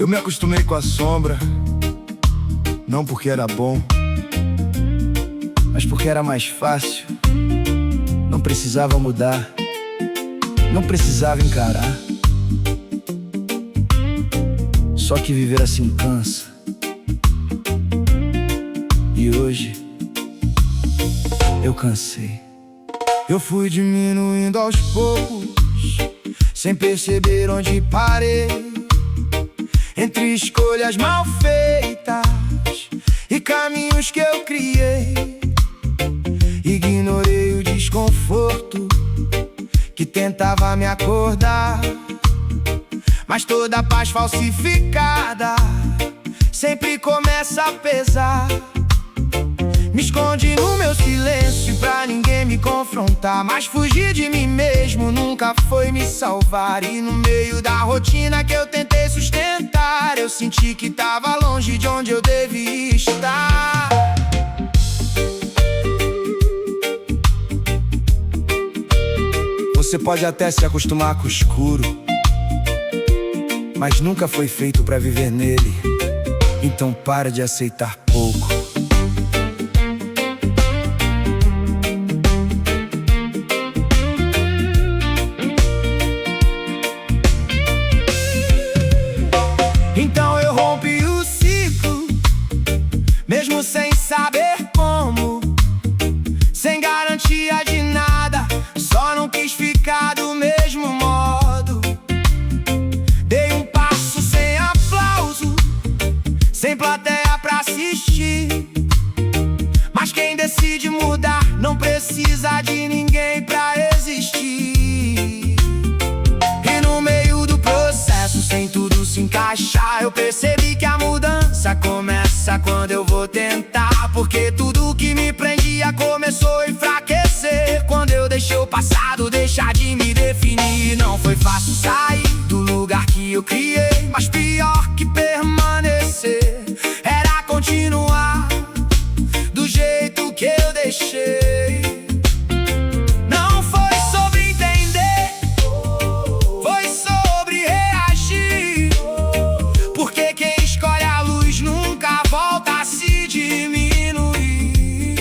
Eu me acostumei com a sombra, não porque era bom, mas porque era mais fácil. Não precisava mudar, não precisava encarar. Só que viver assim cansa. E hoje eu cansei. Eu fui diminuindo aos poucos, sem perceber onde parei. Entre escolhas mal feitas e caminhos que eu criei, ignorei o desconforto que tentava me acordar. Mas toda paz falsificada sempre começa a pesar. Me escondi no meu silêncio pra ninguém me confrontar, mas fugir de mim mesmo nunca foi me salvar. E no meio da rotina que eu tentei sustentar, eu senti que tava longe de onde eu devia estar. Você pode até se acostumar com o escuro, mas nunca foi feito pra viver nele. Então para de aceitar pouco. Então eu rompi o ciclo, mesmo sem saber como, sem garantia de nada, só não quis ficar do mesmo modo. Dei um passo sem aplauso, sem plateia pra assistir. Mas quem decide mudar não precisa de ninguém pra existir. E no meio do processo, sem tudo se encaixar, eu percebi que a mudança começa quando eu vou tentar. Porque tudo que me prendia começou a enfraquecer quando eu deixei o passado deixar de me definir. Não foi fácil sair do lugar que eu criei, mas pior que permanecer era continuar do jeito que eu deixei. Não foi sobre entender, foi sobre reagir. Porque quem escolhe a luz nunca volta a se diminuir.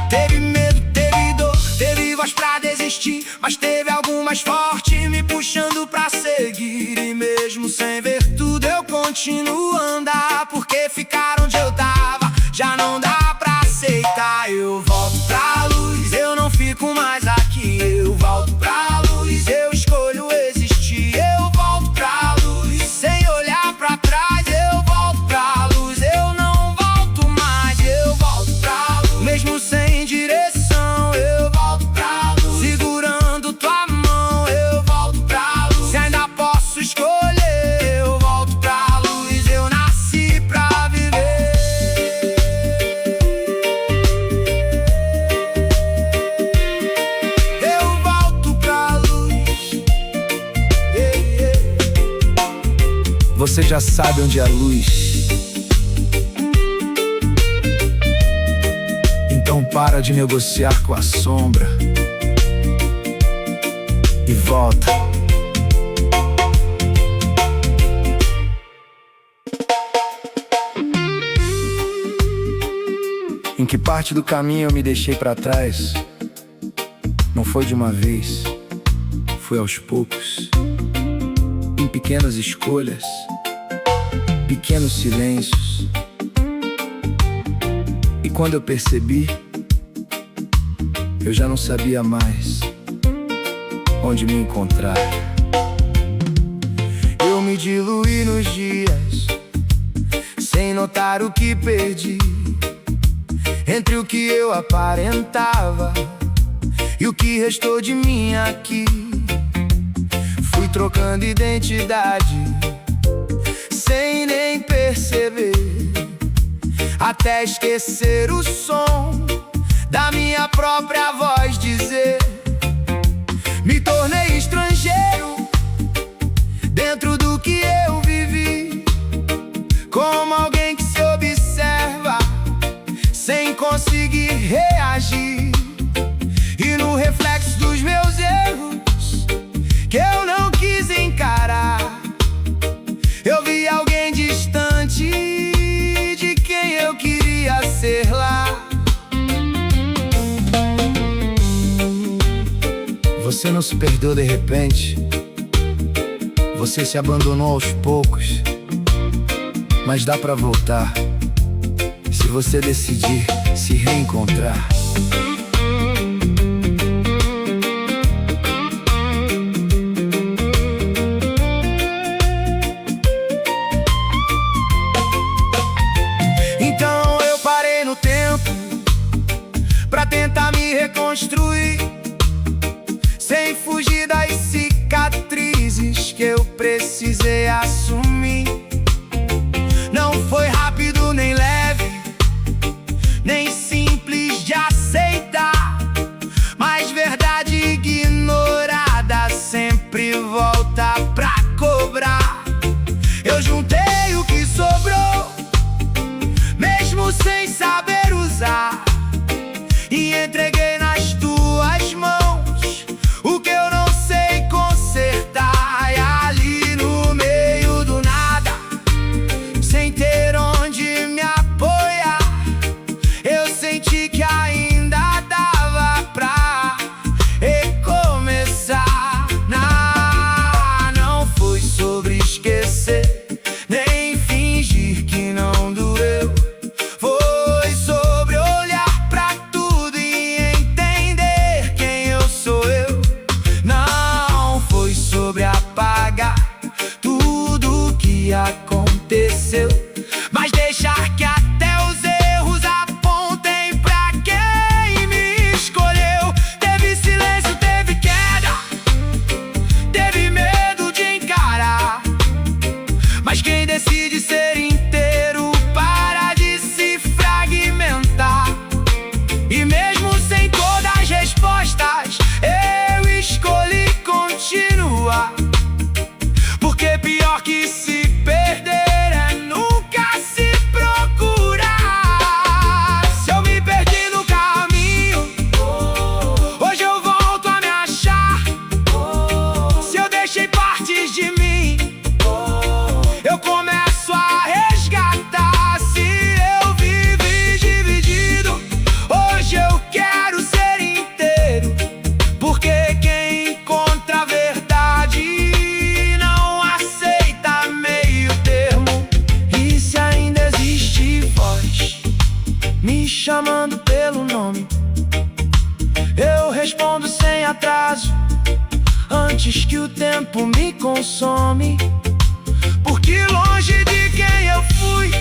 Teve medo, teve dor, teve voz pra desistir, mas teve algo mais forte me puxando pra seguir. E mesmo sem ver tudo eu continuo a andar, porque ficar onde eu tava já não dá pra aceitar. Eu volto pra luz, eu não fico mais aqui. Eu volto pra luz, eu escolho existir. Eu volto pra luz, sem olhar pra trás. Eu volto pra luz, eu não volto mais. Eu volto pra luz, mesmo sem direção. Eu volto pra luz, segurando tua mão. Eu volto pra luz, se ainda posso escolher. Eu volto pra luz, eu nasci pra viver. Eu volto pra luz. Você já sabe onde é a luz, então para de negociar com a sombra e volta. Em que parte do caminho eu me deixei pra trás? Não foi de uma vez, foi aos poucos, em pequenas escolhas, pequenos silêncios. E quando eu percebi, eu já não sabia mais onde me encontrar. Eu me diluí nos dias, sem notar o que perdi. Entre o que eu aparentava e o que restou de mim aqui, fui trocando identidade, sem nem perceber, até esquecer o som da minha própria voz dizer. Me tornei estrangeiro dentro do que eu vivi, como alguém que se observa sem conseguir reagir. E no reflexo dos meus erros, que eu não quis encarar, eu vi Você não se perdeu de repente, você se abandonou aos poucos, mas dá pra voltar, se você decidir se reencontrar. Então eu parei no tempo pra tentar me reconstruir, sem fugir das cicatrizes que eu precisei assumir. Não foi rápido nem leve, nem simples de aceitar, mas verdade ignorada sempre volta pra cobrar. Eu juntei o que sobrou, mesmo sem saber usar, e entreguei nas tuas mãos o que eu não sei consertar. E ali no meio do nada, sem ter onde me apoiar, eu senti que ainda dava pra recomeçar. Não foi sobre esquecer, nem fingir que não doeu. Foi sobre olhar pra tudo e entender quem eu sou eu. Não foi sobre apagar tudo que aconteceu, mas deixar que até os erros apontem pra quem me escolheu. Teve silêncio, teve queda, teve medo de encarar, mas quem decide ser inteiro para de se fragmentar. E mesmo sem todas as respostas, eu escolhi continuar, porque pior que se perder é nunca se procurar. Se eu me perdi no caminho, hoje eu volto a me achar. Se eu deixei partes de mim, eu começo a resgatar. Se eu vivi dividido, hoje eu quero ser inteiro, porque quem encontra a verdade não aceita meio termo. E se ainda existe voz me chamando pelo nome, eu respondo sem atraso, antes que o tempo me consome. Porque longe de quem eu fui,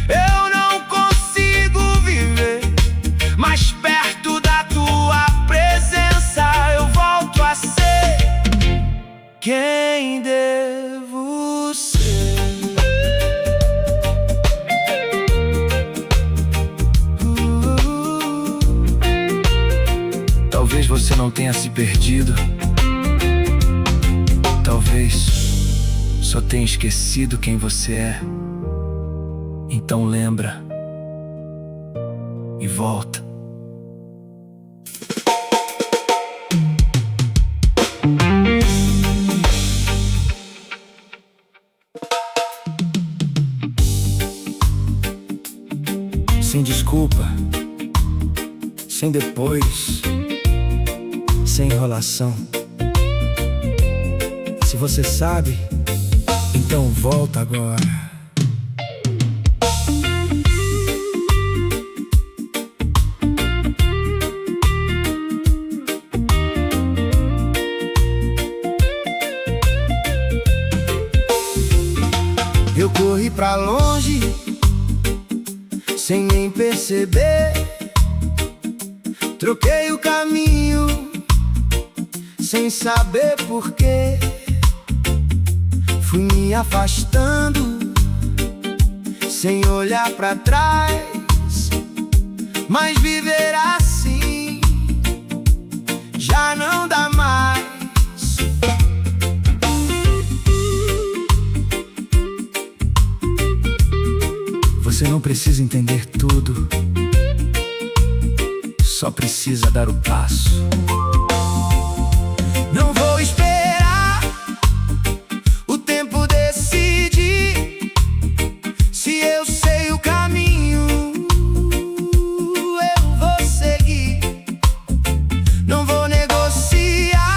eu não consigo viver, mas perto da tua presença eu volto a ser quem devo ser. Talvez você não tenha se perdido, talvez só tenha esquecido quem você é. Então lembra e volta. Sem desculpa, sem depois, sem enrolação. Se você sabe, então volta agora. Eu corri pra longe, sem nem perceber. Troquei o caminho, sem saber porquê. Fui me afastando, sem olhar pra trás. Mas viver assim já não dá mais. Você não precisa entender tudo, só precisa dar o passo. Não vou esperar o tempo decidir. Se eu sei o caminho, eu vou seguir. Não vou negociar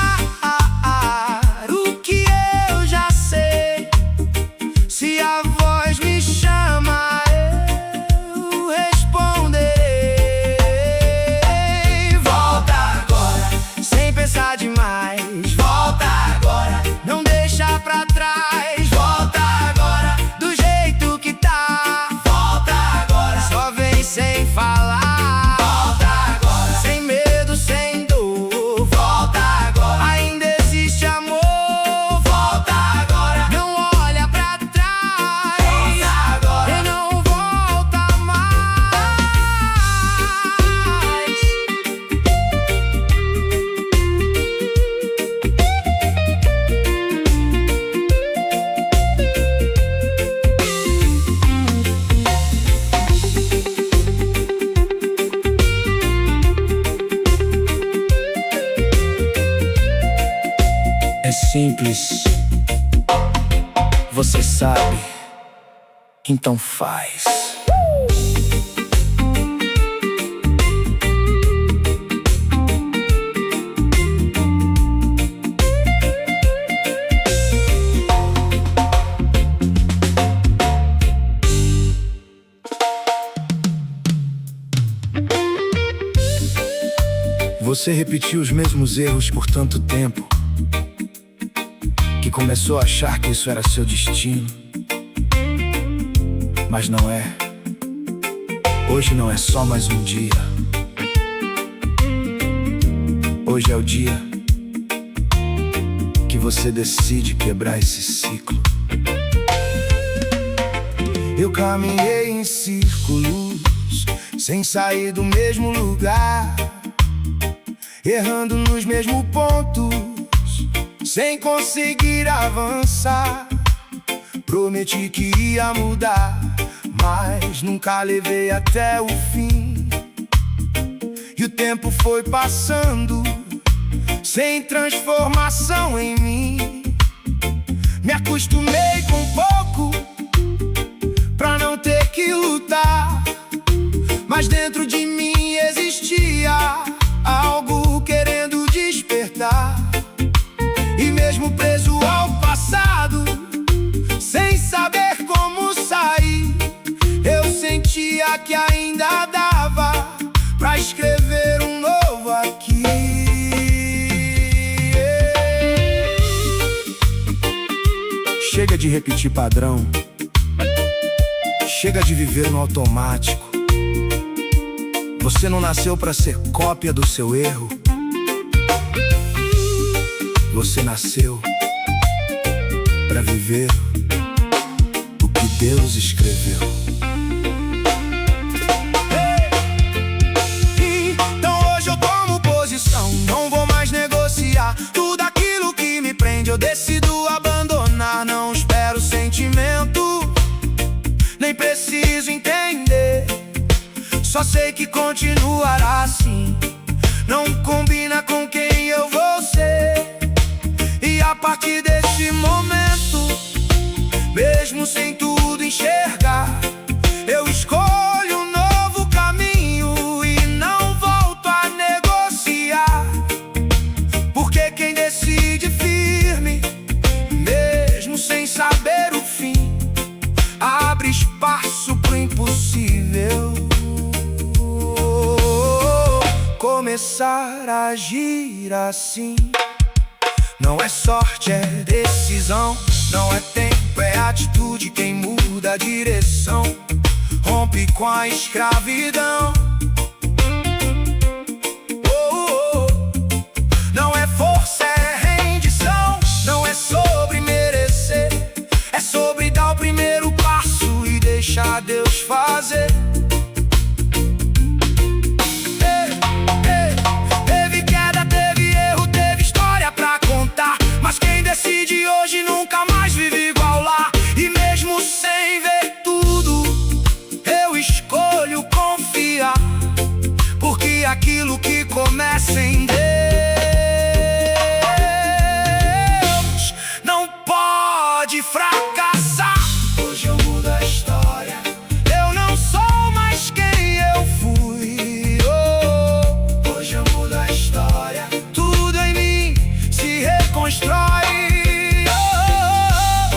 É simples, você sabe, então faz. Você repetiu os mesmos erros por tanto tempo que começou a achar que isso era seu destino. Mas não é. Hoje não é só mais um dia. Hoje é o dia que você decide quebrar esse ciclo. Eu caminhei em círculos, sem sair do mesmo lugar, errando nos mesmos pontos, sem conseguir avançar. Prometi que ia mudar, mas nunca levei até o fim. E o tempo foi passando, sem transformação em mim. Me acostumei com pouco, pra não ter que lutar. Mas dentro de mim existia algo querendo despertar. E mesmo preso ao passado, sem saber como sair, eu sentia que ainda dava pra escrever um novo aqui. Chega de repetir padrão, chega de viver no automático. Você não nasceu pra ser cópia do seu erro. Você nasceu pra viver o que Deus escreveu. Então hoje eu tomo posição, não vou mais negociar. Tudo aquilo que me prende eu decido abandonar. Não espero sentimento, nem preciso entender. Só sei que continuará assim. Não combina com quem eu vou ser. E a partir desse momento, mesmo sem tudo enxergar, eu escolho um novo caminho e não volto a negociar. Porque quem decide firme, mesmo sem saber o fim, abre espaço pro impossível começar a agir assim. Não é sorte, é decisão. Não é tempo, é atitude quem muda a direção. Rompe com a escravidão. Não é força, é rendição. Não é sobre merecer, é sobre dar o primeiro passo e deixar Deus fazer. Mas quem decide hoje nunca mais vive igual lá. E mesmo sem ver tudo, eu escolho confiar. Porque aquilo que começa em Deus não pode fracassar. Hoje eu mudo a história. Eu não sou mais quem eu fui. Hoje eu mudo a história. Tudo em mim se reconstrói.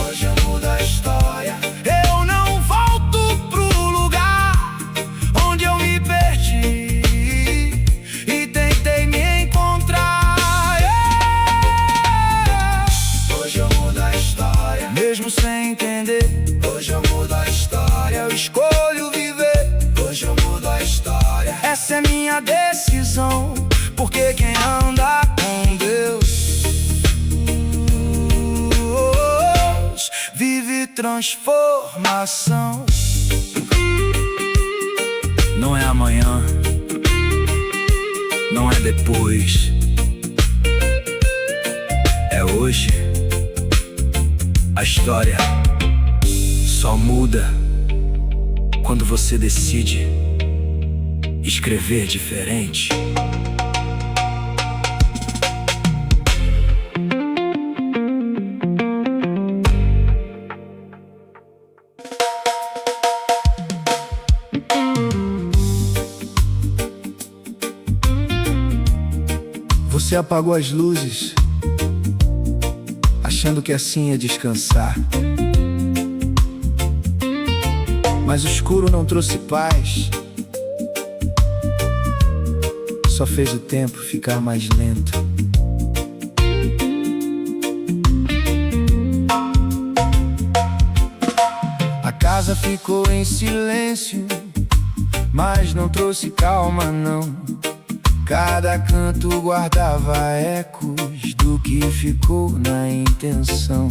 Hoje eu mudo a história. Eu não volto pro lugar onde eu me perdi e tentei me encontrar. Hoje eu mudo a história, mesmo sem entender. Hoje eu mudo a história. Eu escolho viver. Hoje eu mudo a história. Essa é minha decisão. Porque quem anda com Deus vive transformação. Não é amanhã, não é depois, é hoje. A história só muda quando você decide escrever diferente. Você apagou as luzes, achando que assim ia descansar. Mas o escuro não trouxe paz, só fez o tempo ficar mais lento. A casa ficou em silêncio, mas não trouxe calma não. Cada canto guardava ecos do que ficou na intenção.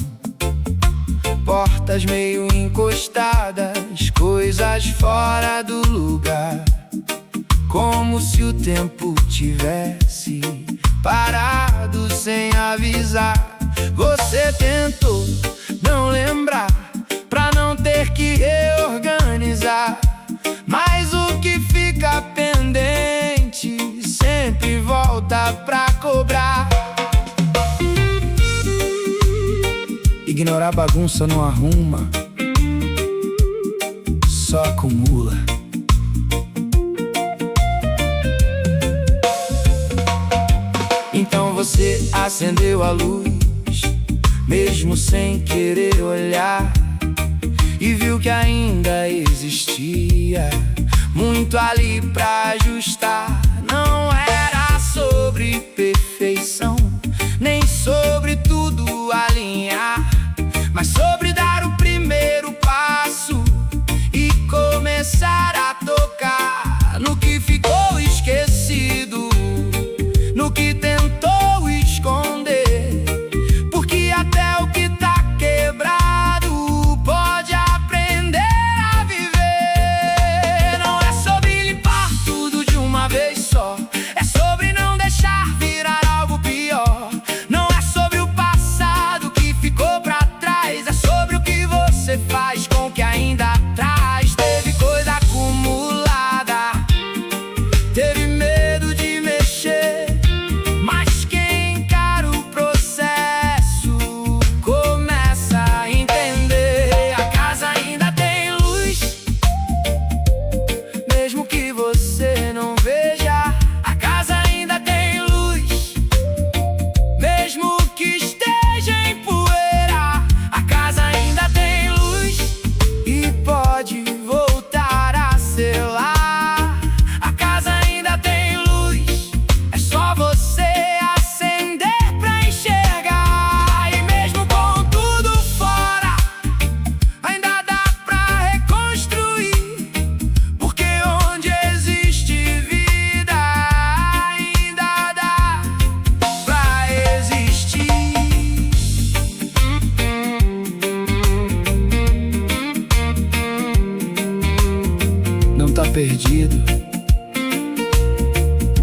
Portas meio encostadas, coisas fora do lugar, como se o tempo tivesse parado sem avisar. Você tentou não lembrar, pra não ter que reorganizar, mas o que fica pendente sempre volta pra cobrar. Ignorar bagunça não arruma, só acumula. Então você acendeu a luz, mesmo sem querer olhar, e viu que ainda existia muito ali pra ajustar. Não era sobre perfeição, nem sobre tudo alinhar, mas sobre dar o primeiro passo e começar a tocar no que ficou esquecido, no que tentou esconder, porque até o que tá quebrado pode aprender a viver. Não é sobre limpar tudo de uma vez só, é sobre não deixar virar algo pior. Não é sobre o passado que ficou pra trás, é sobre o que você faz com o que ainda traz. Teve coisa acumulada, teve medo de mexer, mas quem encara o processo começa a entender. A casa ainda tem luz, mesmo que você não veja. A casa ainda tem luz, mesmo que esteja em poeira. A casa ainda tem luz e pode voltar a ser lá. A casa ainda tem luz, é só você acender pra enxergar. E mesmo com tudo fora, ainda dá pra reconstruir, porque onde existe vida, ainda dá pra existir. Não tá perdido,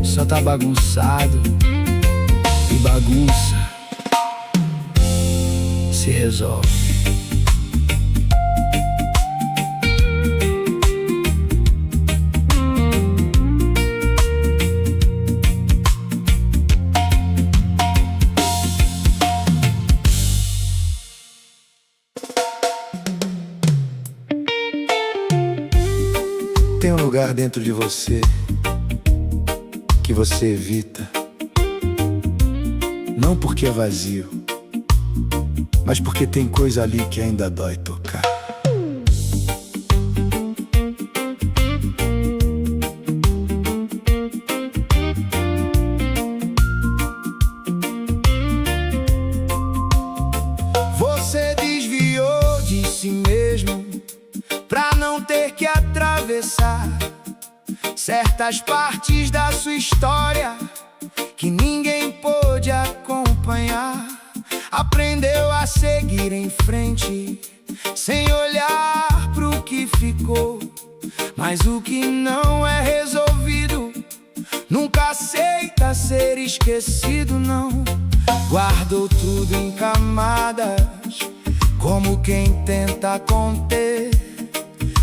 só tá bagunçado, e bagunça se resolve. Tem um lugar dentro de você que você evita, não porque é vazio, mas porque tem coisa ali que ainda dói tocar. Você desviou de si mesmo pra não ter que atravessar certas partes da sua história que ninguém pôde acompanhar. Aprendeu a seguir em frente sem olhar pro que ficou, mas o que não é resolvido nunca aceita ser esquecido, não. Guardou tudo em camadas, como quem tenta conter,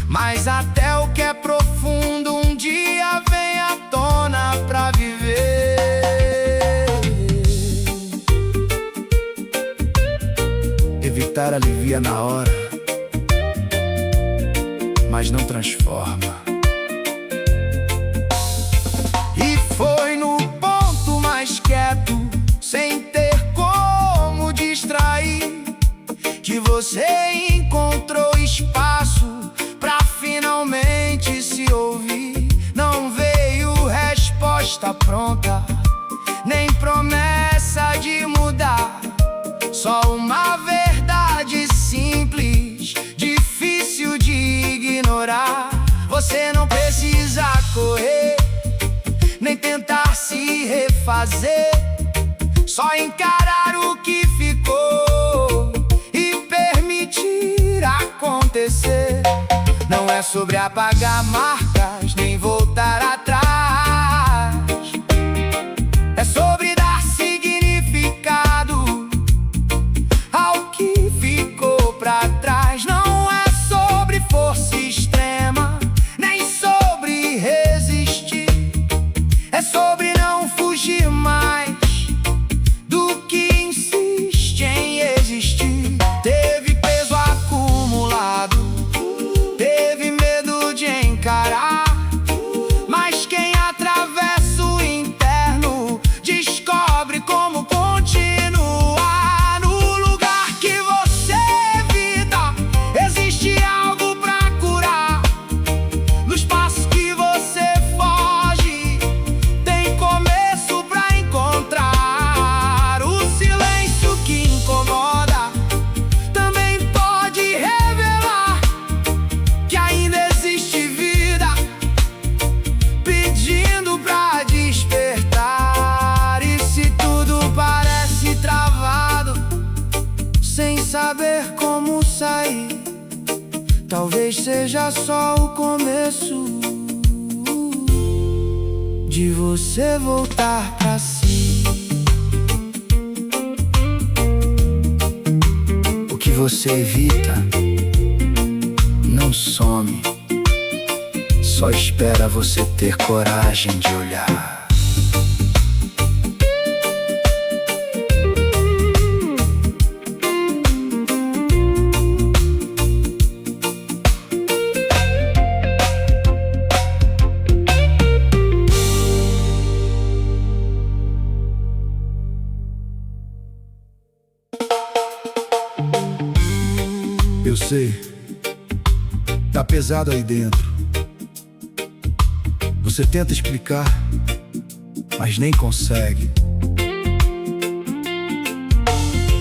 mas até o que é profundo um dia vem à tona pra viver. Evitar alivia na hora, mas não transforma. E foi no ponto mais quieto que você encontrou espaço pra finalmente se ouvir. Não veio resposta pronta, nem promessa de mudar. Só uma verdade simples, difícil de ignorar. Você não precisa correr, nem tentar se refazer. Só encarar o que ficou e permitir acontecer. Não é sobre apagar marcas, nem voltar atrás. É sobre dar significado ao que ficou pra trás. Não é sobre força extrema, nem sobre resistir. É sobre não fugir mais do que insiste em existir. Teve peso acumulado, teve medo de encarar, mas quem atravessa o interno descobre como continuar. No lugar que você evita, existe algo pra curar. No espaço que você foge, tem começo pra encontrar. O silêncio que incomoda também pode revelar que ainda existe vida pedindo pra despertar. E se tudo parece travado, sem saber como sair, talvez seja só o começo de você voltar pra si. O que você evita não some, só espera você ter coragem de olhar. Eu sei, tá pesado aí dentro. Você tenta explicar, mas nem consegue.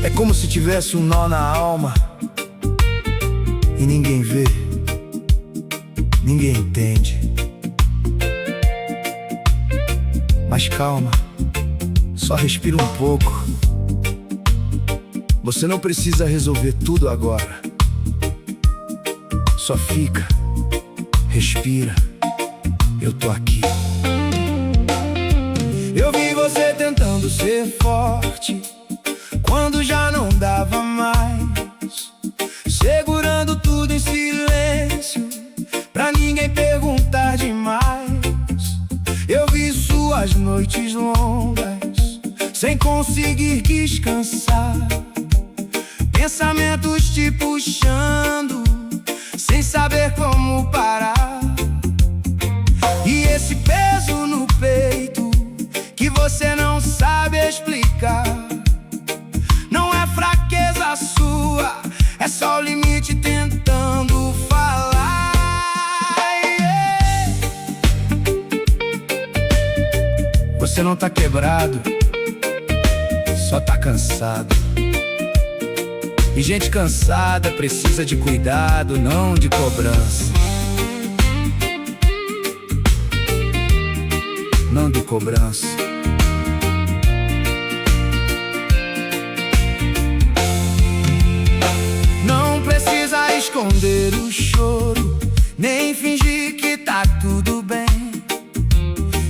É como se tivesse um nó na alma e ninguém vê, ninguém entende. Mas calma, só respira um pouco. Você não precisa resolver tudo agora. Só fica, respira, eu tô aqui. Eu vi você tentando ser forte quando já não dava mais, segurando tudo em silêncio pra ninguém perguntar demais. Eu vi suas noites longas sem conseguir descansar, pensamentos te puxando sem saber como parar. E esse peso no peito que você não sabe explicar, não é fraqueza sua, é só o limite tentando falar. Você não tá quebrado, só tá cansado. E gente cansada precisa de cuidado, não de cobrança. Não de cobrança. Não precisa esconder o choro, nem fingir que tá tudo bem.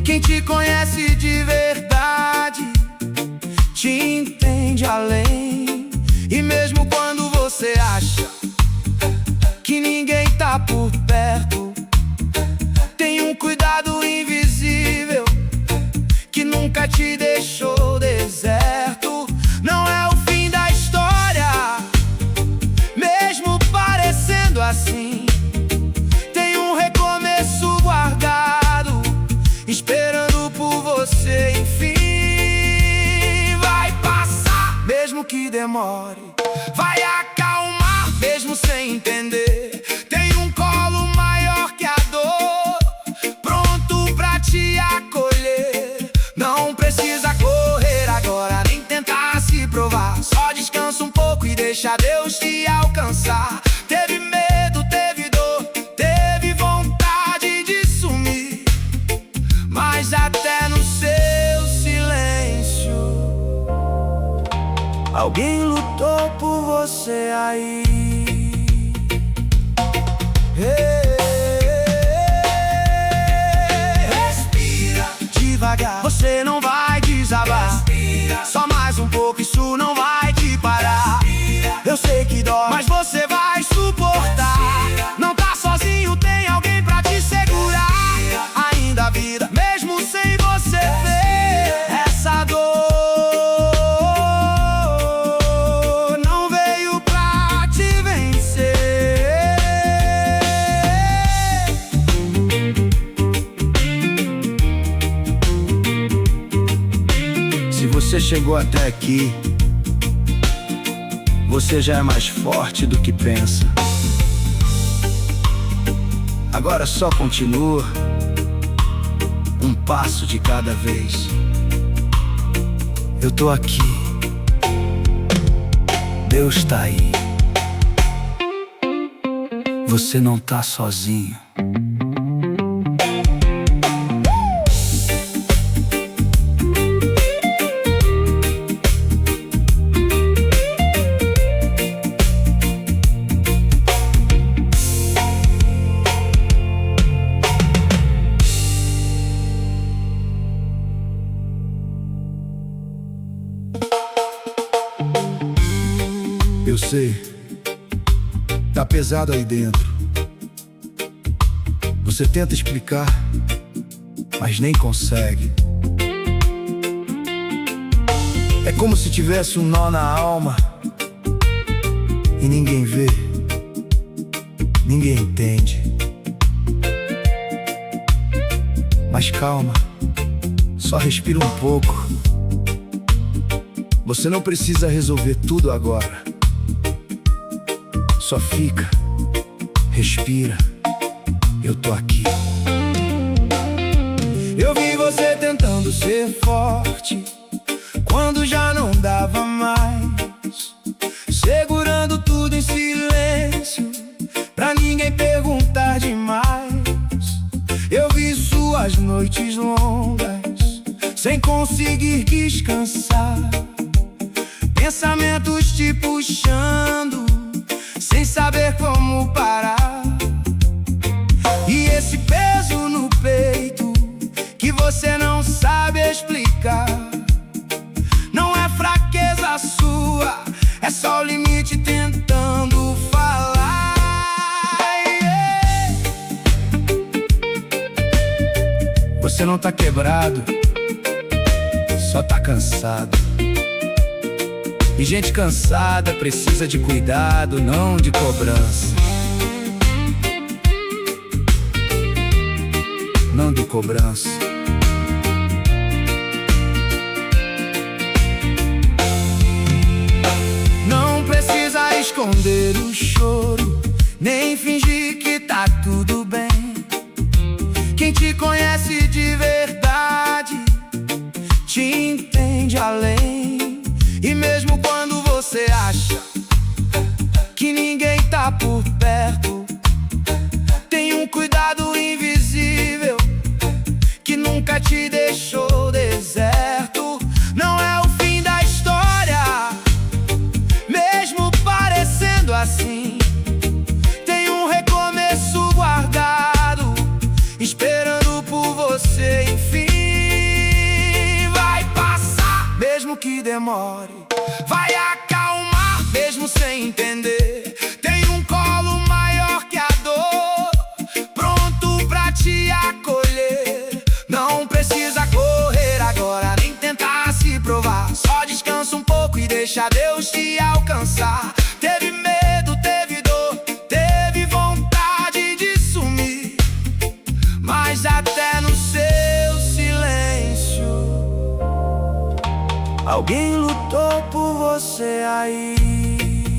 Quem te conhece de verdade te entende além. E mesmo quando você acha que ninguém tá por perto, tem um cuidado invisível que nunca te deixou deserto. Não é o fim da história, mesmo parecendo assim. Tem um recomeço guardado, esperando por você, enfim. Vai passar, mesmo que demore. vai acalmar mesmo sem entender. Tem um colo maior que a dor, pronto pra te acolher. Não precisa correr agora, nem tentar se provar. Só descansa um pouco e deixa Deus te alcançar. Teve medo, teve dor, teve vontade de sumir, mas até no seu silêncio alguém lutou por você aí. Respira devagar, você não vai desabar. Respira. Só mais um pouco, isso não vai te parar. Respira. Eu sei que dói, mas você vai suportar. Respira. Não tá sozinho, tem alguém pra te segurar. Respira. Ainda a vida, mesmo sem você ver essa dor, não veio pra te vencer. Se você chegou até aqui, você já é mais forte do que pensa. Agora só continua, um passo de cada vez. Eu tô aqui, Deus tá aí. Você não tá sozinho. Eu sei, tá pesado aí dentro. Você tenta explicar, mas nem consegue. É como se tivesse um nó na alma e ninguém vê, ninguém entende. Mas calma, só respira um pouco. Você não precisa resolver tudo agora. Só fica, respira, eu tô aqui. Eu vi você tentando ser forte quando já não dava mais, segurando tudo em silêncio pra ninguém perguntar demais. Eu vi suas noites longas sem conseguir descansar, pensamentos te puxando sem saber como parar. E esse peso no peito que você não sabe explicar, não é fraqueza sua, é só o limite tentando falar. Você não tá quebrado, só tá cansado. E gente cansada precisa de cuidado, não de cobrança. Não de cobrança. Não precisa esconder o choro, nem fingir que tá tudo bem. Quem te conhece de verdade te entende além. E mesmo quando você acha que ninguém tá por perto, tem um cuidado invisível que nunca te deixou deserto. Não é o fim da história, mesmo parecendo assim. Tem um recomeço guardado, esperando por você, enfim. Vai passar, mesmo que demore. Vai acalmar, mesmo sem entender. Tem um colo maior que a dor, pronto pra te acolher. Não precisa correr agora, nem tentar se provar. Só descansa um pouco e deixa Deus te alcançar. Teve medo, teve dor, teve vontade de sumir, mas até no seu silêncio alguém lutou por você aí.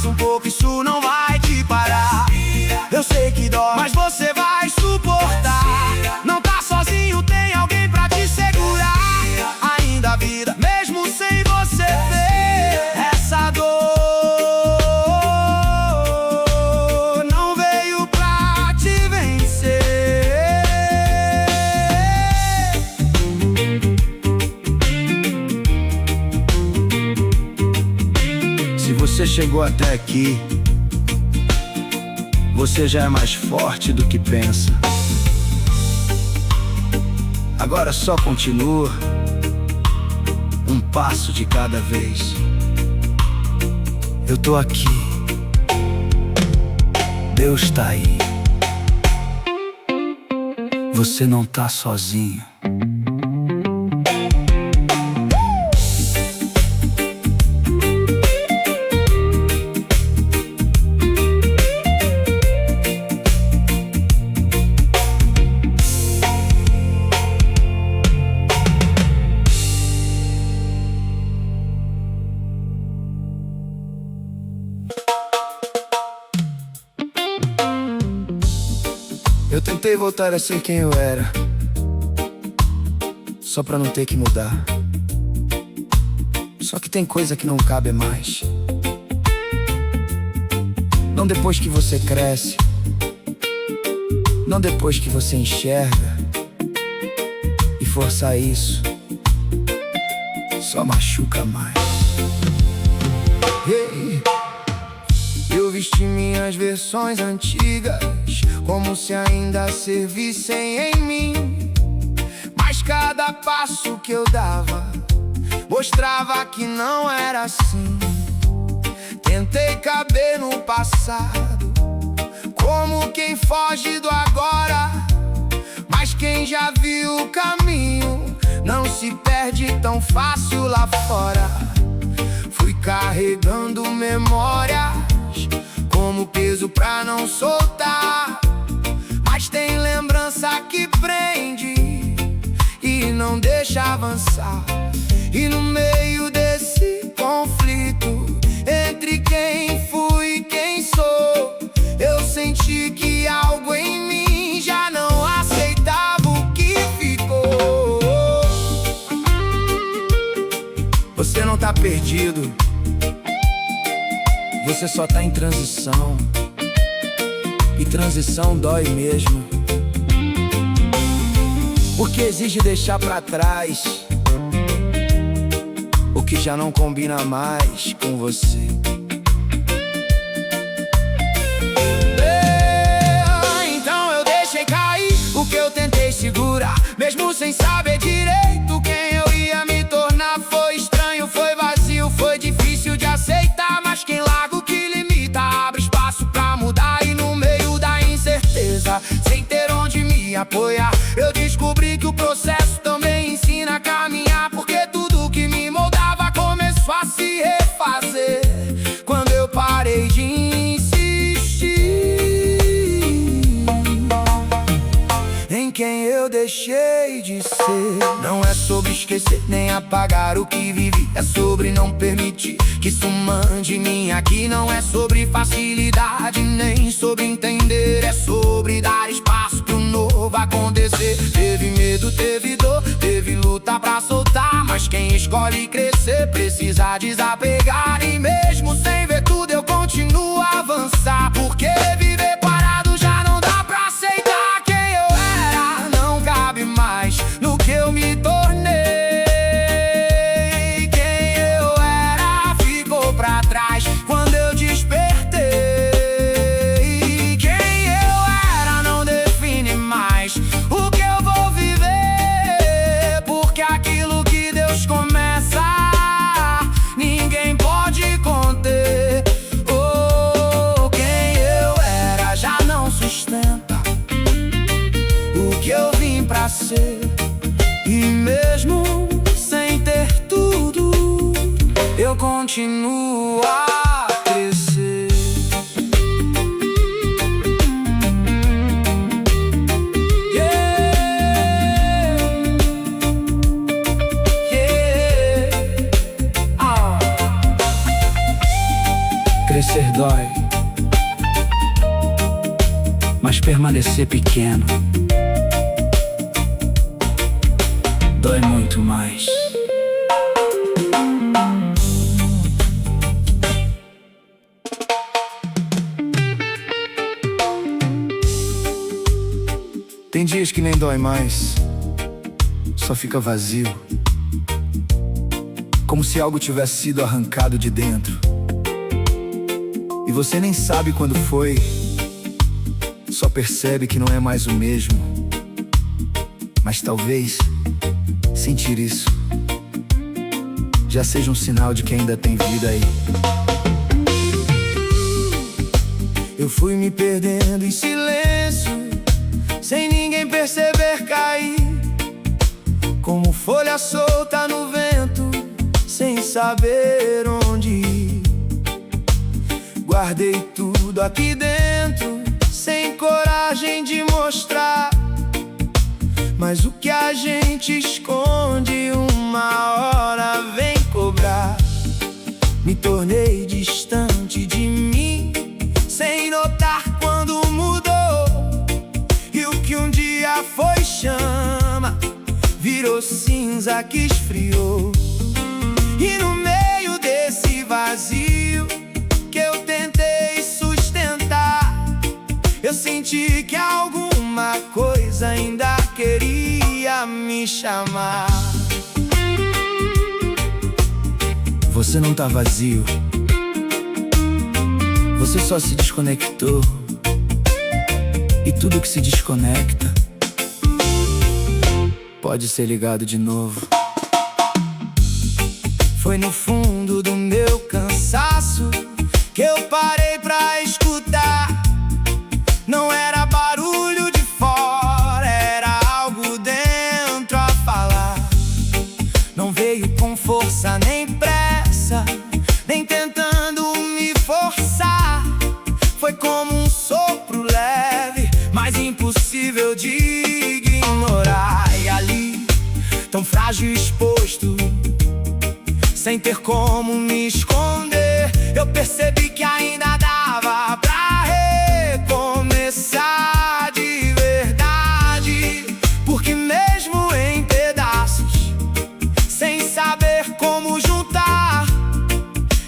um pouco, isso não vai te parar. Eu sei que dói, mas você vai suportar. Não tá sozinho, tem alguém pra te segurar. Ainda a vida, mesmo sem você ter essa dor, não veio pra te vencer. Se você chegou até aqui, você já é mais forte do que pensa. Agora só continua, um passo de cada vez. Eu tô aqui, Deus tá aí. Você não tá sozinho. Eu tentei voltar a ser quem eu era, só pra não ter que mudar. Só que tem coisa que não cabe mais. Não depois que você cresce, não depois que você enxerga. E forçar isso só machuca mais. Hey. Eu vesti minhas versões antigas como se ainda servissem em mim. Mas cada passo que eu dava mostrava que não era assim. Tentei caber no passado como quem foge do agora, mas quem já viu o caminho não se perde tão fácil lá fora. Fui carregando memórias como peso pra não soltar, mas tem lembrança que prende e não deixa avançar. E no meio desse conflito entre quem fui e quem sou, eu senti que algo em mim já não aceitava o que ficou. Você não tá perdido, você só tá em transição. E transição dói mesmo, porque exige deixar pra trás o que já não combina mais com você. Então eu deixei cair o que eu tentei segurar, mesmo sem saber direito quem eu ia me tornar. Foi estranho, foi vazio, foi difícil de aceitar, mas quem larga o que limita abre espaço pra mudar. E no meio da incerteza, sem ter onde me apoiar, eu descobri que o processo também ensina a caminhar. Porque tudo que me moldava começou a se refazer quando eu parei de insistir em quem eu deixei de ser. Não é sobre esquecer nem apagar o que vivi, é sobre não permitir que isso mande mim aqui. Não é sobre facilidade nem sobre entender, é sobre dar espaço pro novo acontecer. Teve medo, teve dor, teve luta pra soltar, mas quem escolhe crescer precisa desapegar. E mesmo sem ver tudo eu continuo a avançar, porque viver parado já não dá pra aceitar. Quem eu era não cabe mais no que eu me tornei. Quem eu era ficou pra trás quando eu despertei. Quem eu era não define mais o que eu vou viver, porque aquilo que Deus começa ninguém pode conter. Oh, quem eu era já não sustenta o que eu vim pra ser. E mesmo sem ter tudo, eu continuo a crescer. Yeah, yeah. Crescer dói. permanecer pequeno dói muito mais. Tem dias que nem dói mais, só fica vazio, como se algo tivesse sido arrancado de dentro. E você nem sabe quando foi, só percebe que não é mais o mesmo. Mas talvez sentir isso já seja um sinal de que ainda tem vida aí. Eu fui me perdendo em silêncio, sem ninguém perceber cair, como folha solta no vento, sem saber onde ir. Guardei tudo aqui dentro, sem coragem de mostrar, mas o que a gente esconde uma hora vem cobrar. Me tornei distante de mim, sem notar quando mudou. E o que um dia foi chama virou cinza que esfriou. E no meio desse vazio que eu tentei sustentar, eu senti que alguma coisa ainda queria me chamar. Você não tá vazio, você só se desconectou. E tudo que se desconecta pode ser ligado de novo. Foi no fundo do meu cansaço que eu parei pra escutar. Não era barulho de fora, era algo dentro a falar. Não veio com força nem pressa, nem tentando me forçar. Foi como um sopro leve, mas impossível de ignorar. E ali, tão frágil exposto, sem ter como me esconder, eu percebi que ainda dava pra recomeçar de verdade. Porque mesmo em pedaços, sem saber como juntar,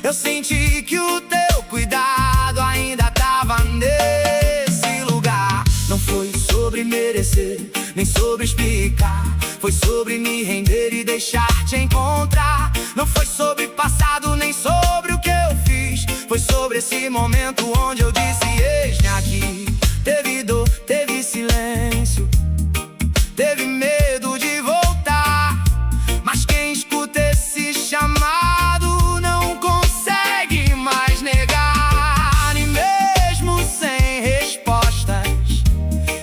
eu senti que o teu cuidado ainda tava nesse lugar. Não foi sobre merecer, nem sobre explicar, foi sobre me render e deixar te encontrar. Não foi sobre passado, nem sobre o que eu fiz, foi sobre esse momento onde eu disse eis-me aqui. Teve dor, teve silêncio, teve medo de voltar, mas quem escuta esse chamado não consegue mais negar. E mesmo sem respostas,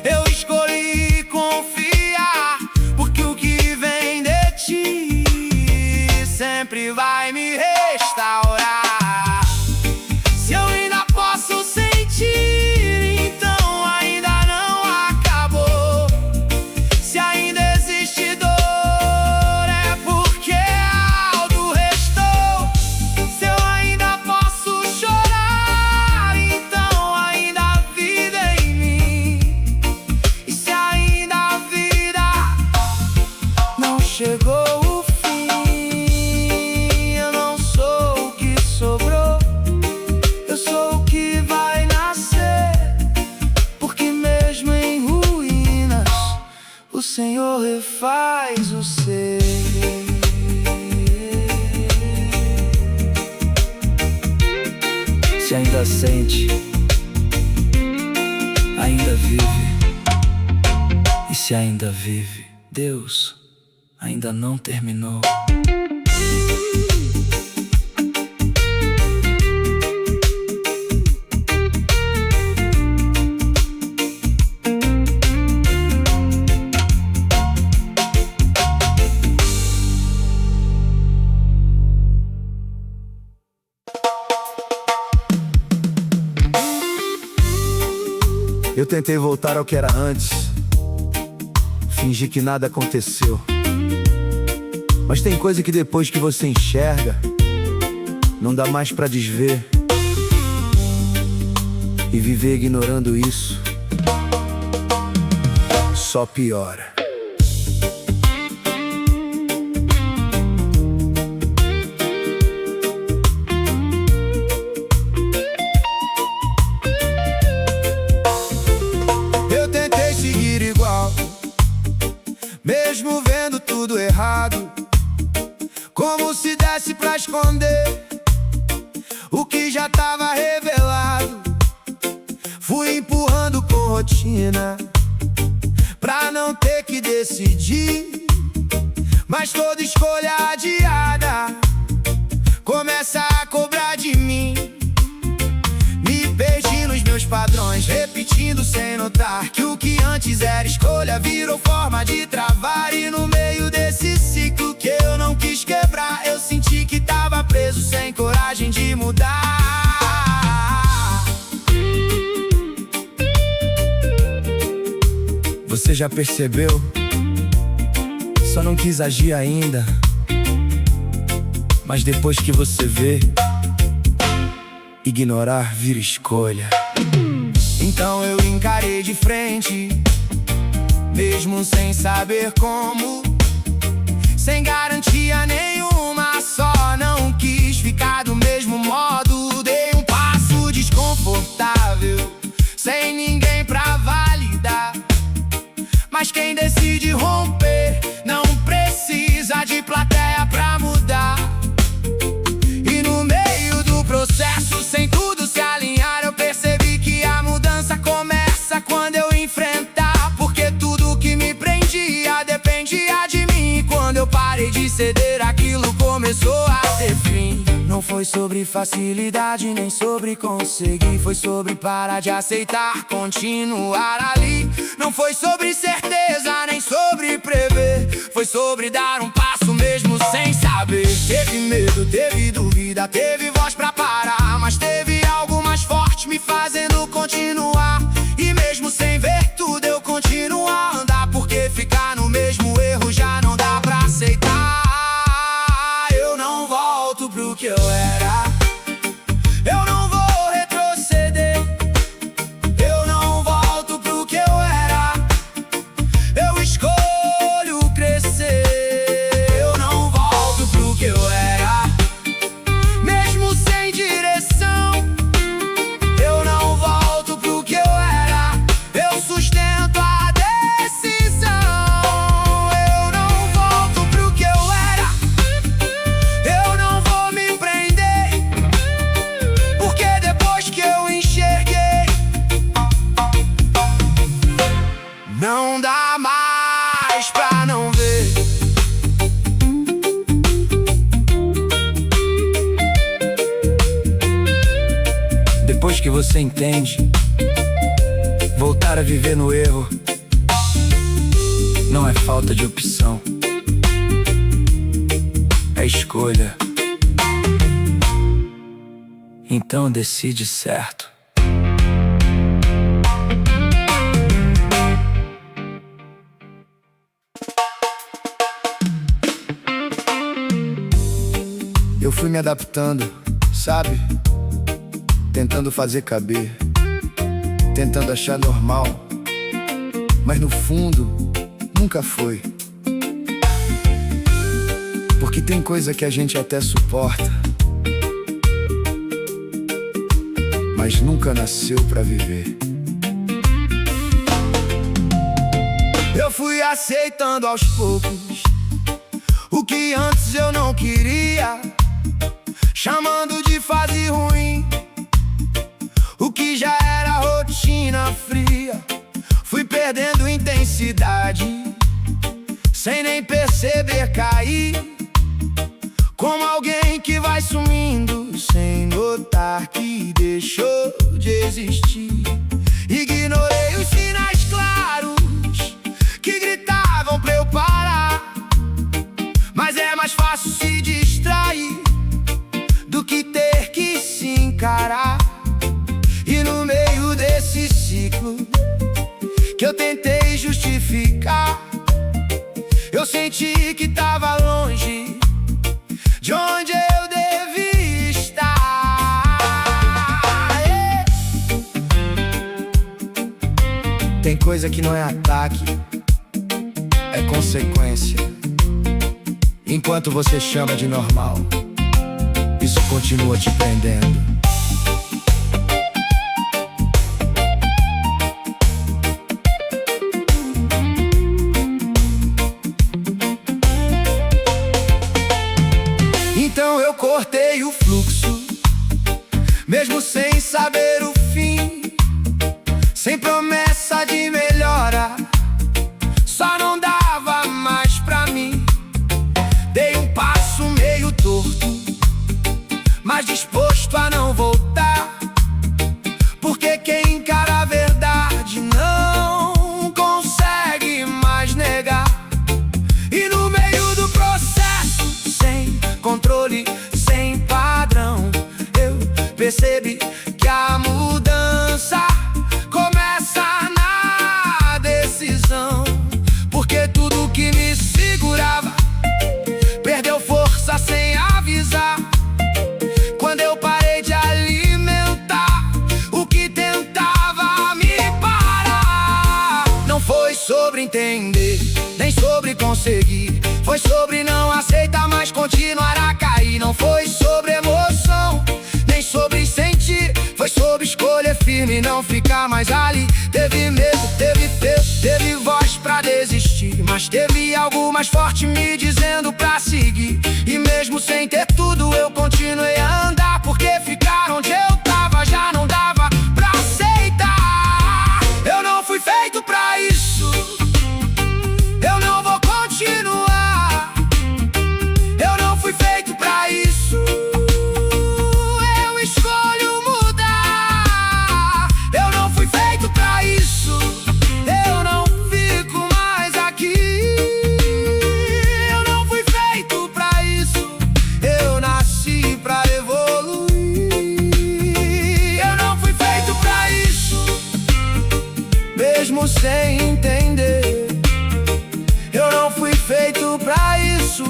eu escolhi confiar, porque o que vem de ti sempre vai me restaurar. Se eu ainda posso sentir, então ainda não acabou. Se ainda existe dor, é porque algo restou. Se eu ainda posso chorar, então ainda há vida em mim. E se ainda a vida não chegou o fim, eu não sou o que sobrou, eu sou o que vai nascer. Porque mesmo em ruínas, o Senhor refaz o ser. Se ainda sente, ainda vive. E se ainda vive, Deus ainda não terminou. Eu tentei voltar ao que era antes, fingir que nada aconteceu. Mas tem coisa que depois que você enxerga, não dá mais pra desver. E viver ignorando isso só piora. Eu tentei seguir igual, mesmo vendo tudo errado, como se desse pra esconder o que já tava revelado. Fui empurrando com rotina pra não ter que decidir, mas toda escolha adiada começa a cobrar de mim. Me perdi nos meus padrões, repetindo sem notar que o que antes era escolha virou forma de travar. E no meio desse ciclo que eu não quis quebrar, eu senti que tava preso sem coragem de mudar. Você já percebeu? Só não quis agir ainda, mas depois que você vê, ignorar vira escolha. Então eu encarei de frente, mesmo sem saber como, sem garantia nenhuma, só não quis ficar do mesmo modo. Dei um passo desconfortável, sem ninguém pra validar, mas quem decide romper não precisa de plateia pra mudar. E no meio do processo, sem tudo se alinhar, eu percebi que a mudança começa quando eu enfrentar, porque tudo que me prendia dependia de mim. E quando eu parei de ceder, aquilo começou a ter fim. Não foi sobre facilidade, nem sobre conseguir, foi sobre parar de aceitar, continuar ali. Não foi sobre certeza, nem sobre prever, foi sobre dar um passo mesmo sem saber. Teve medo, teve dúvida, teve voz pra parar, mas teve algo mais forte me fazendo continuar. E mesmo sem ver tudo, eu continuo a andar, porque ficar no mesmo erro já não dá pra aceitar. Eu não volto pro que eu era, eu não vou retroceder. Eu não volto pro que eu era, eu escolho crescer. Eu não volto pro que eu era, mesmo sem direção. Eu não volto pro que eu era, eu sustento a decisão. Eu não volto pro que eu era, eu não vou me prender, porque depois que eu enxerguei, não dá mais pra não ver. Depois que você entende, voltar a viver no erro não é falta de opção, é escolha. Então decide certo. Eu fui me adaptando, sabe? Tentando fazer caber, tentando achar normal, mas no fundo nunca foi. Porque tem coisa que a gente até suporta, mas nunca nasceu pra viver. Eu fui aceitando aos poucos o que antes eu não queria, chamando de fase ruim o que já era rotina fria. Fui perdendo intensidade, sem nem perceber cair, como alguém que vai sumindo, sem notar que deixou de existir. Ignorei os sinais claros que gritavam pra eu parar, mas é mais fácil se distrair do que ter que se encarar. E no meio desse ciclo que eu tentei justificar, eu senti que tava longe de onde eu devia estar. Tem coisa que não é ataque, é consequência. Enquanto você chama de normal, isso continua te prendendo. Então eu cortei o fluxo, mesmo sem saber o fim, sem promessa de melhora, só não dava mais pra mim. Dei um passo meio torto, mas disposto a não voltar, porque quem encara a verdade não consegue mais negar. E no meio do processo, sem controle, sem padrão, eu percebi que a mudança começa na decisão. Porque tudo que me segurava perdeu força sem avisar. Quando eu parei de alimentar o que tentava me parar. Não foi sobre entender, nem sobre conseguir, foi sobre não aceitar, mas continuar a cair. Não foi sobre emoção, nem sobre sentir, foi sobre escolher firme e não ficar mais ali. Teve medo, teve peso, teve voz pra desistir, mas teve algo mais forte me dizendo pra seguir. E mesmo sem ter tudo eu continuei a andar, porque ficar onde eu tava já não dava pra aceitar. Eu não fui feito pra isso, eu não vou continuar. Eu não fui feito pra isso, eu escolho mudar. Eu não fui feito pra isso, eu não fico mais aqui. Eu não fui feito pra isso, eu nasci pra evoluir. Eu não fui feito pra isso, mesmo sem entender. Eu não fui feito pra isso,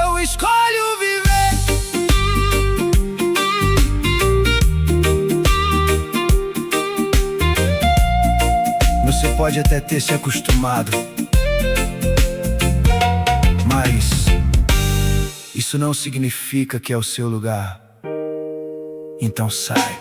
eu escolho viver. Você pode até ter se acostumado, mas isso não significa que é o seu lugar. Então sai.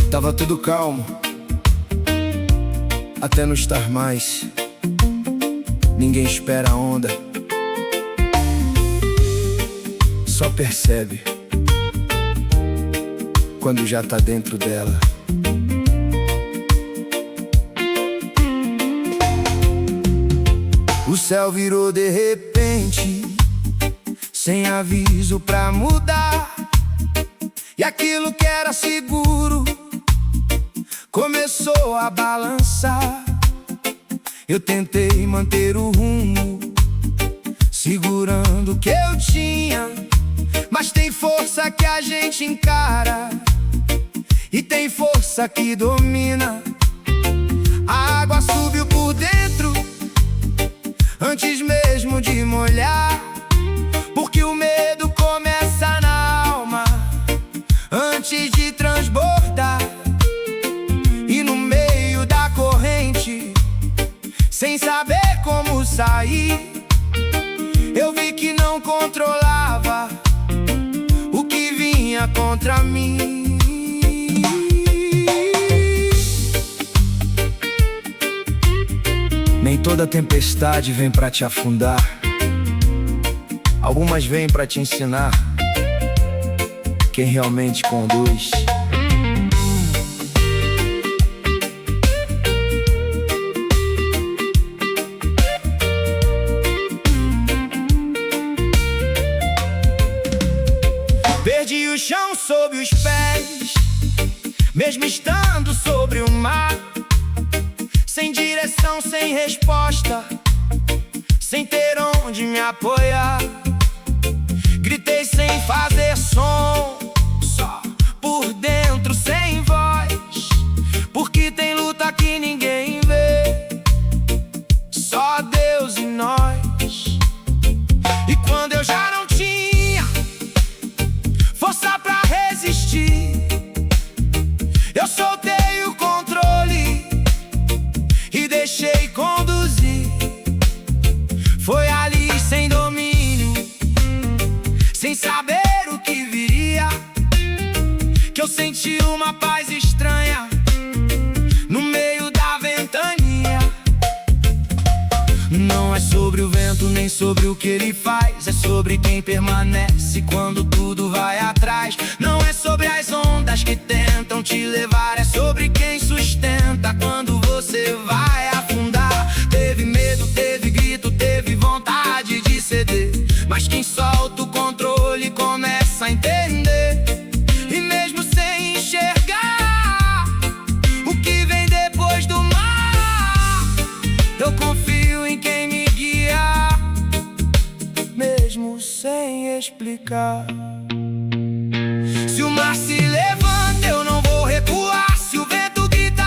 Tava tudo calmo, até não estar mais. Ninguém espera a onda, só percebe quando já tá dentro dela. O céu virou de repente, sem aviso pra mudar. E aquilo que era seguro começou a balançar. Eu tentei manter o rumo, segurando o que eu tinha, mas tem força que a gente encara e tem força que domina. A água subiu por dentro antes mesmo de molhar, porque o medo começa na alma antes de transbordar. E no meio da corrente, sem saber como sair, eu vi que não controlava o que vinha contra mim. Nem toda tempestade vem pra te afundar, algumas vêm pra te ensinar quem realmente conduz. Perdi o chão sob os pés, mesmo estando sobre o mar, sem direção, sem resposta, sem ter onde pude me apoiar. Gritei sem fazer som, só por dentro sem voz, porque tem luta que ninguém vê, só Deus e nós. E quando eu já não tinha força pra resistir, eu soltei o controle e deixei conduzir. Foi ali sem domínio, sem saber o que viria, que eu senti uma paz estranha no meio da ventania. Não é sobre o vento nem sobre o que ele faz, é sobre quem permanece quando tudo vai atrás. Não é sobre as ondas que tentam te levar, é sobre quem sustenta quando você vai afundar. Teve medo, teve grito, teve vontade de ceder, mas quem solta o controle começa a entender. E mesmo sem enxergar o que vem depois do mar, eu confio em quem me guia, mesmo sem explicar. Se o mar se levanta, eu não vou recuar. Se o vento grita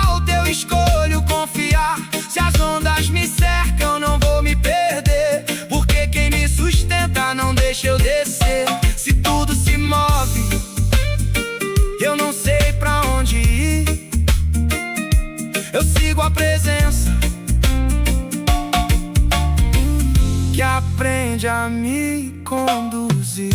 alto, eu escolho confiar. Se as ondas me cercam, eu não vou me perder, porque quem me sustenta não deixa eu descer. Se tudo se move, eu não sei pra onde ir, eu sigo a presença que aprende a me conduzir.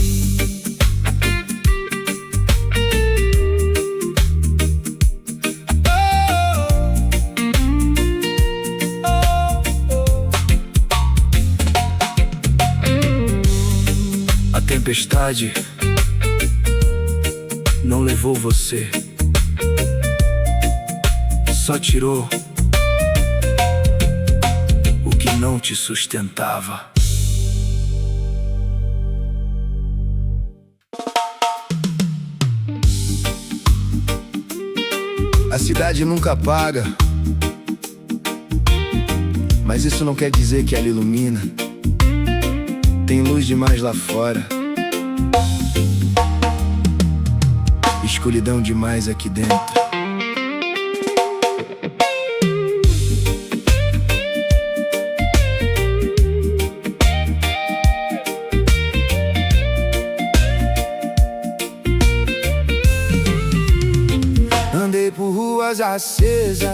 A tempestade não levou você, só tirou o que não te sustentava. A cidade nunca apaga, mas isso não quer dizer que ela ilumina. Tem luz demais lá fora, escuridão demais aqui dentro. Andei por ruas acesas,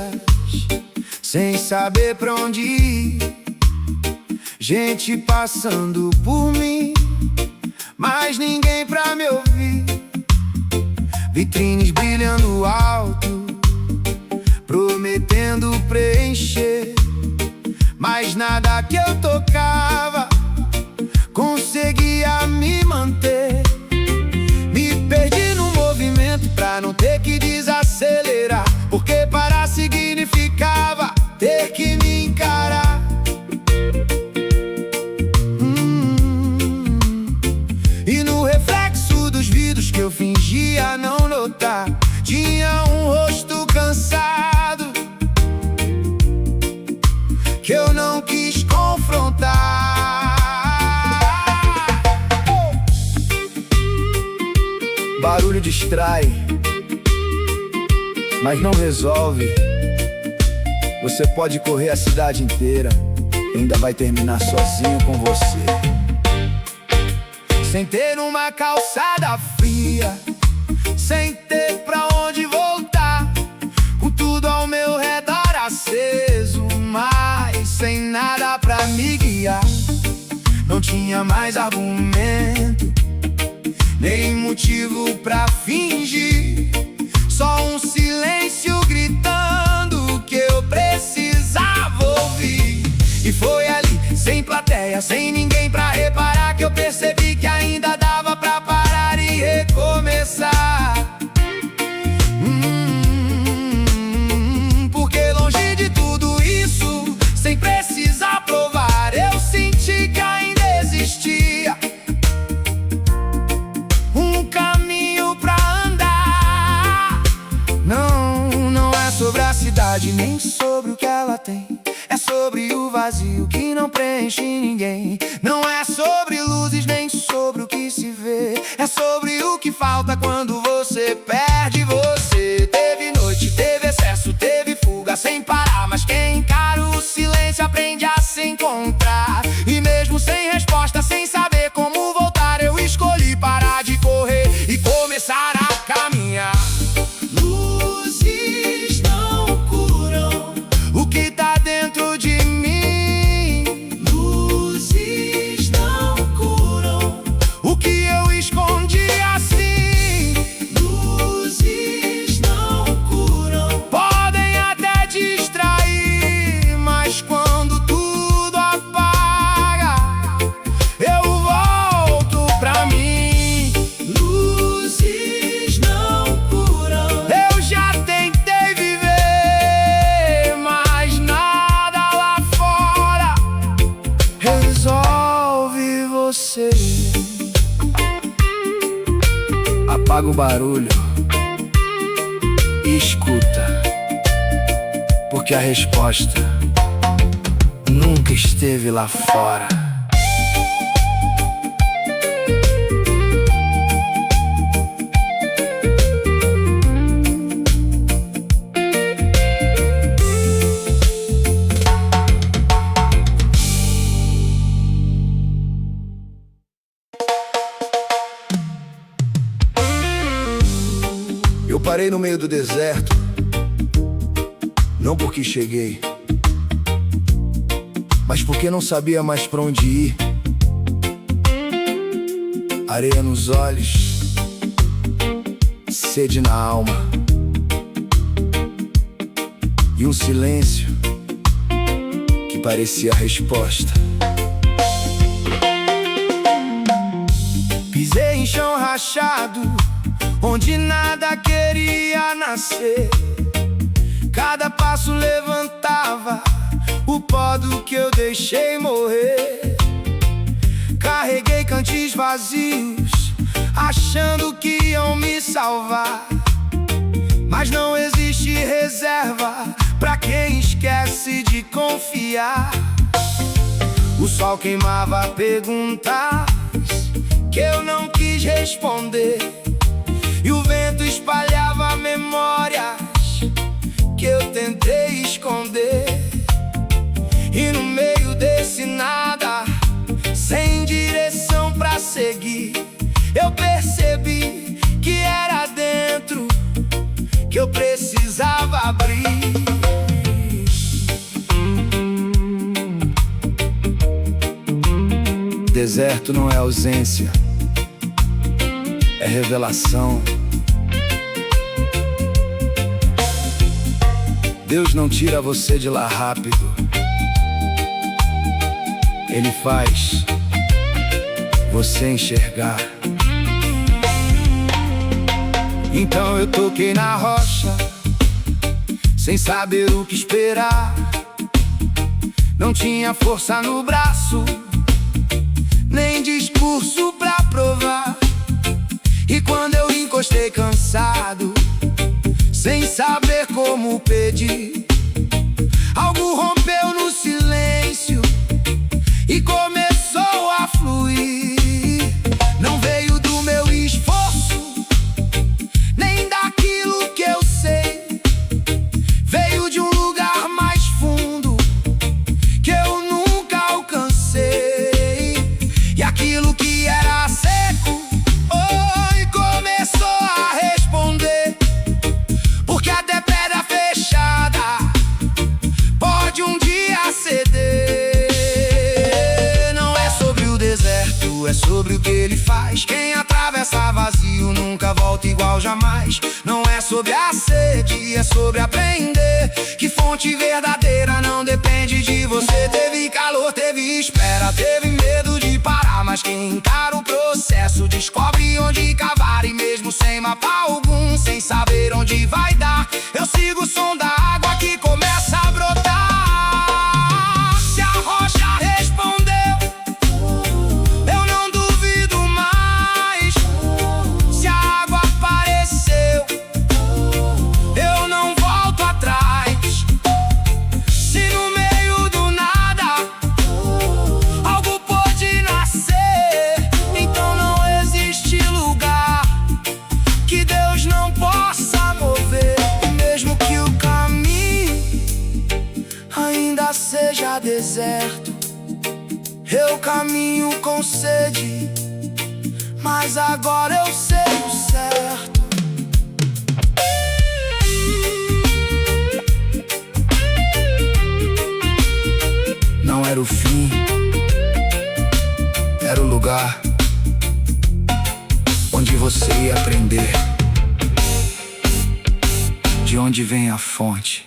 sem saber pra onde ir, gente passando por mim, mas ninguém pra me ouvir. Vitrines brilhando alto, prometendo preencher, mas nada que eu tocava conseguia me manter. Me perdi no movimento pra não ter que desacelerar, porque parar significava ter que me encarar. E no reflexo dos vidros que eu fingia não notar, tinha um rosto cansado que eu não quis confrontar. Barulho distrai, mas não resolve. Você pode correr a cidade inteira, ainda vai terminar sozinho com você. Sem ter uma calçada fria, sem ter pra onde voltar, com tudo ao meu redor aceso, mas sem nada pra me guiar. Não tinha mais argumento, nem motivo pra fingir, só um silêncio gritando que eu precisava ouvir. E foi ali, sem plateia, sem ninguém pra reparar, que eu percebi que ainda dava pra parar e recomeçar. Porque longe de tudo isso, sem precisar provar, eu senti que ainda existia um caminho pra andar. Não é sobre a cidade, nem sobre o que ela tem, é sobre o vazio que não preenche ninguém. Não é sobre luzes nem sobre o que se vê, é sobre o que falta quando você perde você. Teve noite, teve excesso, teve fuga sem parar, mas quem encara o silêncio aprende a se encontrar. E mesmo sem resposta, sem saber como voltar, eu escolhi parar de correr e começar a caminhar. Luzes não curam O que tá dentro de mim, luzes não curam o que eu escondi assim, luzes não curam podem até distrair, mas quando tudo apaga, eu volto pra mim. luzes não curam Eu já tentei viver, mas nada lá fora resolve você. Apaga o barulho e escuta, porque a resposta nunca esteve lá fora. Eu parei no meio do deserto, não porque cheguei, mas porque não sabia mais pra onde ir. Areia nos olhos, sede na alma e um silêncio que parecia a resposta. Pisei em chão rachado, onde nada queria nascer. Cada passo levantava o pó do que eu deixei morrer. Carreguei cantis vazios, achando que iam me salvar, mas não existe reserva pra quem esquece de confiar. O sol queimava perguntas que eu não quis responder, e o vento espalhava memórias que eu tentei esconder. E no meio desse nada, sem direção pra seguir, eu percebi que era dentro que eu precisava abrir. Deserto não é ausência, é revelação. Deus não tira você de lá rápido, Ele faz você enxergar. Então eu toquei na rocha, sem saber o que esperar. Não tinha força no braço, nem discurso pra provar. E quando eu encostei cansado, sem saber como pedir, algo rompeu no silêncio e começou a fluir. Não veio do meu esforço, nem daquilo que eu sei. Veio de um lugar mais fundo que eu nunca alcancei. E aquilo que era seco, oi, começou a responder. Porque até pedra fechada pode um dia ceder. Não é sobre o deserto, é sobre o que ele faz. Quem atravessa vazio nunca volta igual jamais. Não é sobre a sede, é sobre aprender que fonte verdadeira não depende de você. Teve calor, teve espera, teve medo de parar, mas quem encara o processo descobre onde cavar. E mesmo sem mapa algum, sem saber onde vai dar, eu sigo o som da água que começa a brotar. Se a rocha respondeu, eu não duvido mais. Se a água apareceu, eu não volto atrás. Se no meio do nada Eu caminho com sede, mas agora eu sei o certo. Não era o fim, era o lugar onde você ia aprender de onde vem a fonte.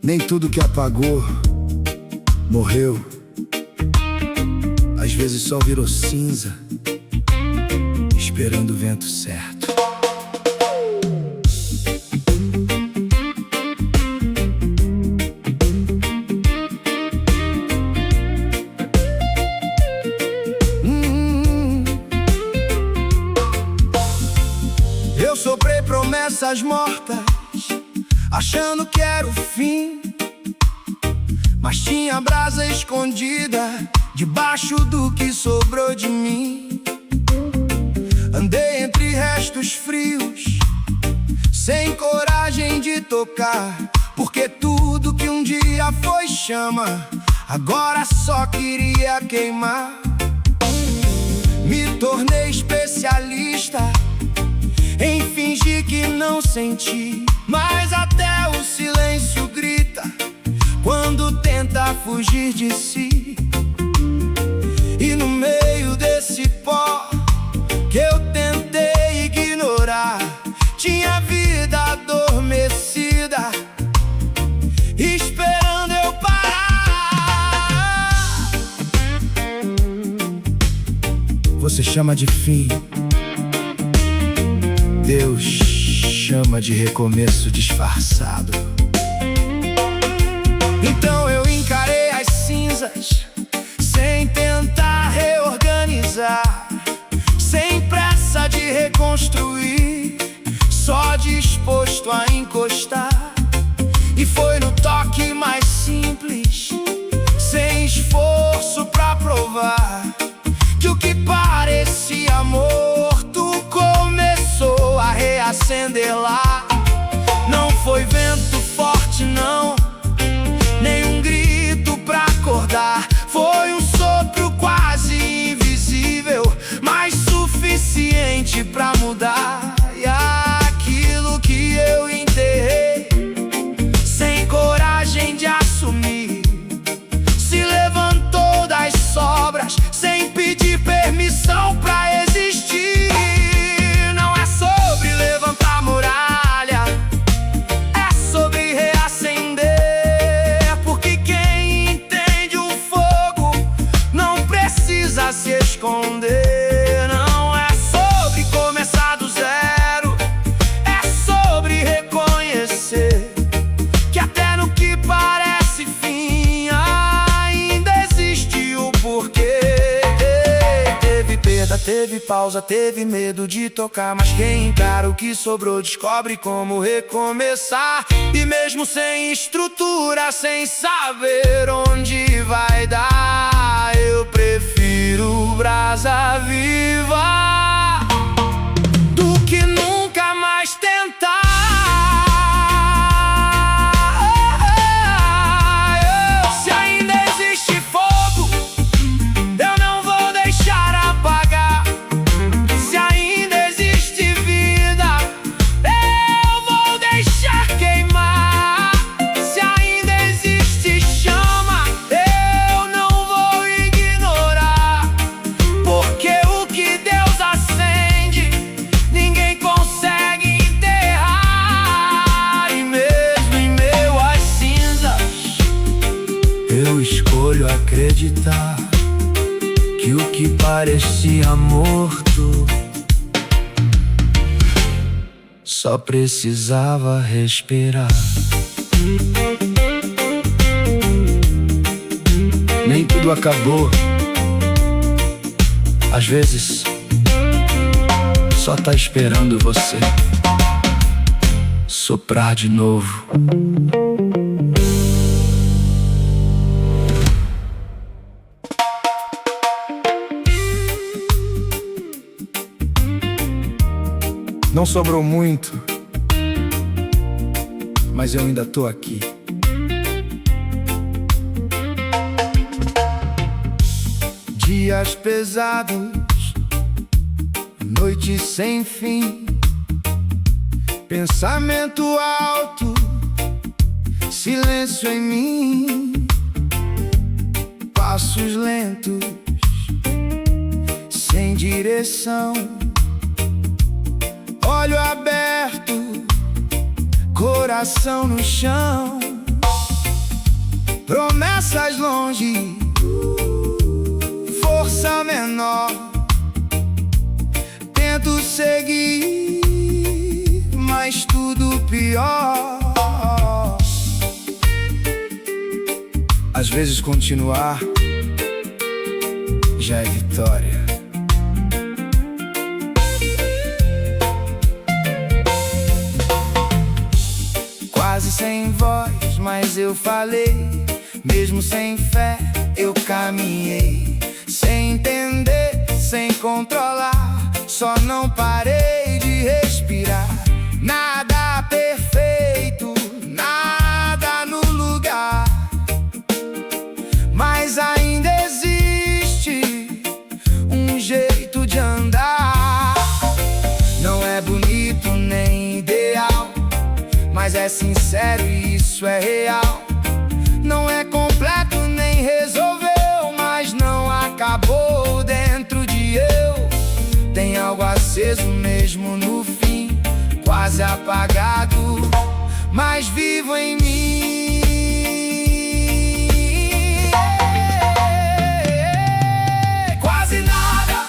Nem tudo que apagou morreu. Às vezes só virou cinza, esperando o vento certo. Eu soprei promessas mortas, achando que era o fim, mas tinha brasa escondida debaixo do que sobrou de mim. Andei entre restos frios, sem coragem de tocar, porque tudo que um dia foi chama, agora só queria queimar. Me tornei especialista em fingir que não senti, mas até o silêncio grita quando tenta fugir de si. E no meio desse pó que eu tentei ignorar, tinha vida adormecida, esperando eu parar. Você chama de fim, Deus chama de recomeço disfarçado. Então eu encarei as cinzas, sem tentar reorganizar, sem pressa de reconstruir, só disposto a encostar. E foi no toque mais simples, sem esforço pra provar, que o que parecia morto começou a reacender lá. Não foi vento forte não, nem um grito pra acordar, foi um sopro quase invisível, mas suficiente pra mudar. E aquilo que eu enterrei, sem coragem de assumir, se levantou das sobras, sem pedir permissão pra existir. Não é sobre levantar muralha, é sobre reacender, porque quem entende o fogo não precisa se esconder. Não é sobre começar do zero, é sobre reconhecer que até no que parece fim ainda existe o porquê. Teve perda, teve pausa, teve medo de tocar, mas quem encara o que sobrou descobre como recomeçar. E mesmo sem estrutura, sem saber onde vai dar, eu prefiro brasa viva do que nunca mais tentar. Se ainda existe fogo, eu não vou deixar apagar. Se ainda existe vida, eu vou deixar queimar. Se ainda existe chama, eu não vou ignorar, porque o que Deus acende, ninguém consegue enterrar. E mesmo em meio às cinzas, Eu escolho acreditar que o que parecia morto só precisava respirar. Nem tudo acabou. Às vezes só tá esperando você soprar de novo. Não sobrou muito, mas eu ainda tô aqui. Dias pesados, noites sem fim, pensamento alto, silêncio em mim, passos lentos, sem direção, olho aberto, coração no chão, promessas longe, força menor. Tento seguir, mas tudo pior. Às vezes continuar já é vitória. Quase sem voz, mas eu falei. Mesmo sem fé, eu caminhei. Sem entender, sem controlar, só não parei de respirar. Nada perfeito, nada no lugar, mas ainda existe um jeito de andar. Não é bonito nem ideal, mas é sincero e isso é real. Não é completo nem resolveu, mas não acabou dentro de eu. Tem algo aceso mesmo no fim, quase apagado, mas vivo em mim. Quase nada,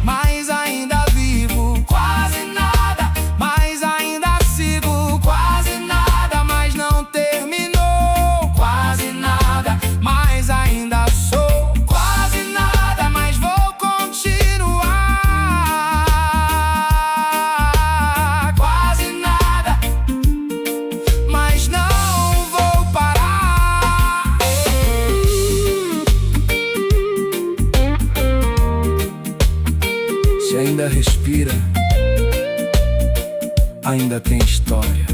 mas ainda vivo. Quase nada, mas ainda sigo. Quase nada, mas não terminou. Quase nada, mas ainda sou. Quase nada, mas vou continuar. Quase nada, mas não vou parar. Se ainda respira, ainda tem história.